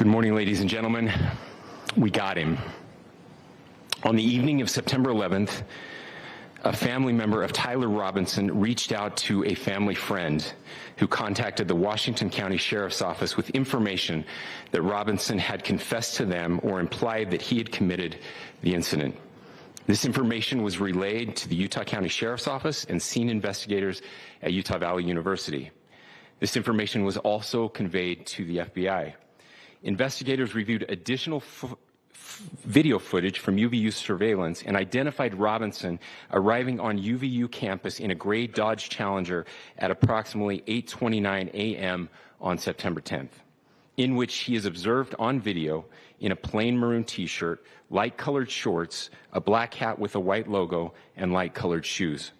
Good morning, ladies and gentlemen. We got him. On the evening of September 11th, a family member of Tyler Robinson reached out to a family friend who contacted the Washington County Sheriff's Office with information that Robinson had confessed to them or implied that he had committed the incident. This information was relayed to the Utah County Sheriff's Office and scene investigators at Utah Valley University. This information was also conveyed to the FBI. Investigators reviewed additional video footage from UVU surveillance and identified Robinson arriving on UVU campus in a gray Dodge Challenger at approximately 8:29 a.m. on September 10th, in which he is observed on video in a plain maroon t-shirt, light-colored shorts, a black hat with a white logo, and light-colored shoes.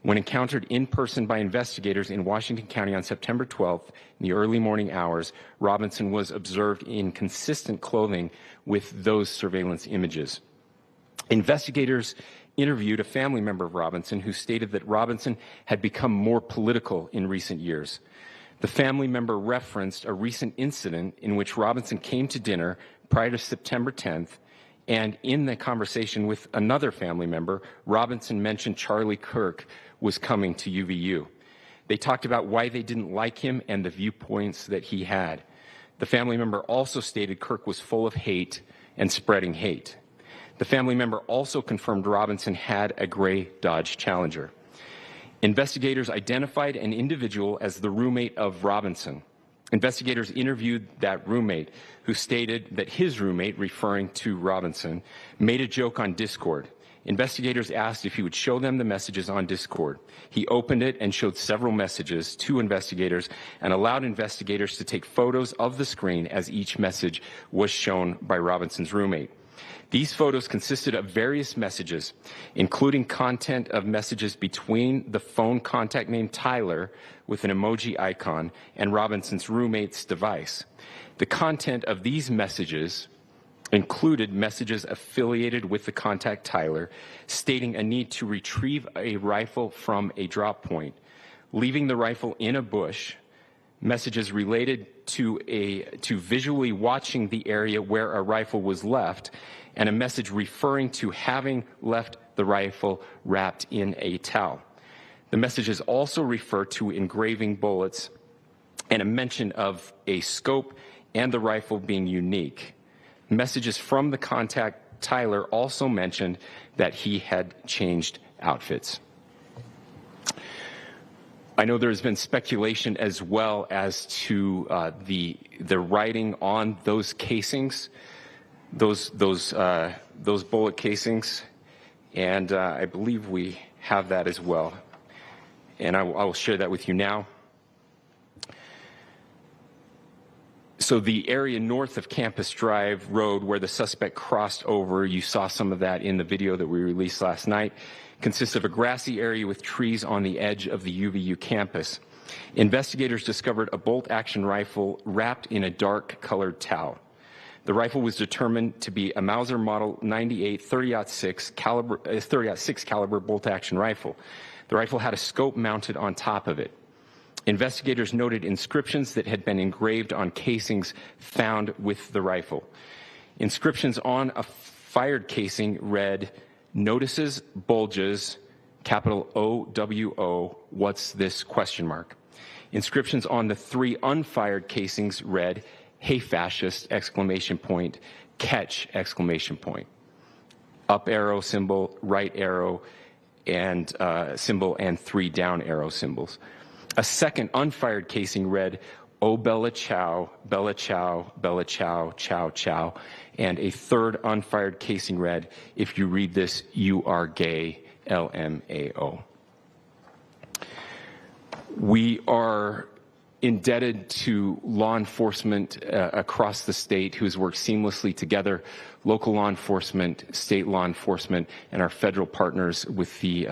When encountered in person by investigators in Washington County on September 12th, in the early morning hours, Robinson was observed in consistent clothing with those surveillance images. Investigators interviewed a family member of Robinson who stated that Robinson had become more political in recent years. The family member referenced a recent incident in which Robinson came to dinner prior to September 10th, and in the conversation with another family member, Robinson mentioned Charlie Kirk was coming to UVU. They talked about why they didn't like him and the viewpoints that he had. The family member also stated Kirk was full of hate and spreading hate. The family member also confirmed Robinson had a gray Dodge Challenger. Investigators identified an individual as the roommate of Robinson. Investigators interviewed that roommate, who stated that his roommate, referring to Robinson, made a joke on Discord. Investigators asked if he would show them the messages on Discord. He opened it and showed several messages to investigators and allowed investigators to take photos of the screen as each message was shown by Robinson's roommate. These photos consisted of various messages, including content of messages between the phone contact named Tyler with an emoji icon and Robinson's roommate's device. The content of these messages included messages affiliated with the contact Tyler, stating a need to retrieve a rifle from a drop point, leaving the rifle in a bush, messages related to visually watching the area where a rifle was left, and a message referring to having left the rifle wrapped in a towel. The messages also refer to engraving bullets and a mention of a scope and the rifle being unique. Messages from the contact Tyler also mentioned that he had changed outfits. I know there's been speculation as well as to the writing on those casings, those bullet casings, and I believe we have that as well. And I will share that with you now. So the area north of Campus Drive Road where the suspect crossed over, you saw some of that in the video that we released last night, consists of a grassy area with trees on the edge of the UVU campus. Investigators discovered a bolt-action rifle wrapped in a dark-colored towel. The rifle was determined to be a Mauser Model 98 30-06 caliber bolt-action rifle. The rifle had a scope mounted on top of it. Investigators noted inscriptions that had been engraved on casings found with the rifle. Inscriptions on a fired casing read, "Notices, bulges, capital OWO, what's this?" ? Inscriptions on the three unfired casings read, "Hey fascist!" ! Catch! ! Up arrow symbol, right arrow and symbol, and three down arrow symbols. A second unfired casing read, "Oh Bella Chow, Bella Chow, Bella Chow, Chow Chow," and a third unfired casing read, "If you read this, you are gay, LMAO." We are indebted to law enforcement across the state who has worked seamlessly together, local law enforcement, state law enforcement, and our federal partners with the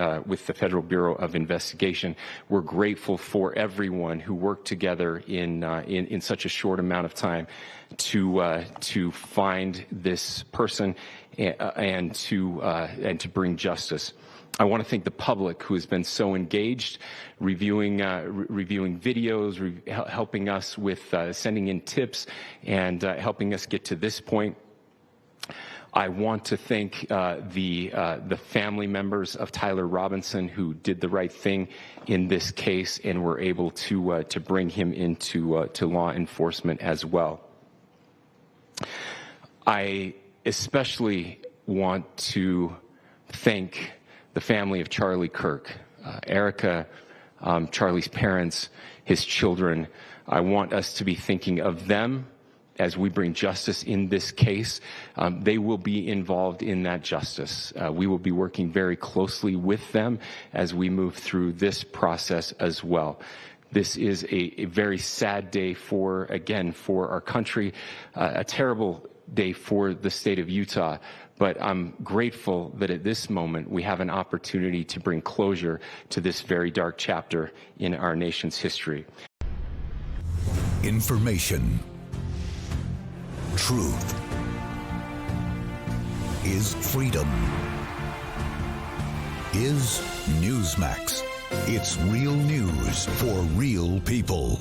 Federal Bureau of Investigation. We're grateful for everyone who worked together in such a short amount of time to find this person and to bring justice. I want to thank the public who has been so engaged, reviewing videos, helping us with sending in tips, and helping us get to this point. I want to thank the family members of Tyler Robinson who did the right thing in this case and were able to bring him into to law enforcement as well. I especially want to thank the family of Charlie Kirk, Erica, Charlie's parents, his children. I want us to be thinking of them as we bring justice in this case. They will be involved in that justice. We will be working very closely with them as we move through this process as well. This is a very sad day for our country, a terrible day for the state of Utah. But I'm grateful that at this moment we have an opportunity to bring closure to this very dark chapter in our nation's history. Information. Truth is freedom. Is Newsmax. It's real news for real people.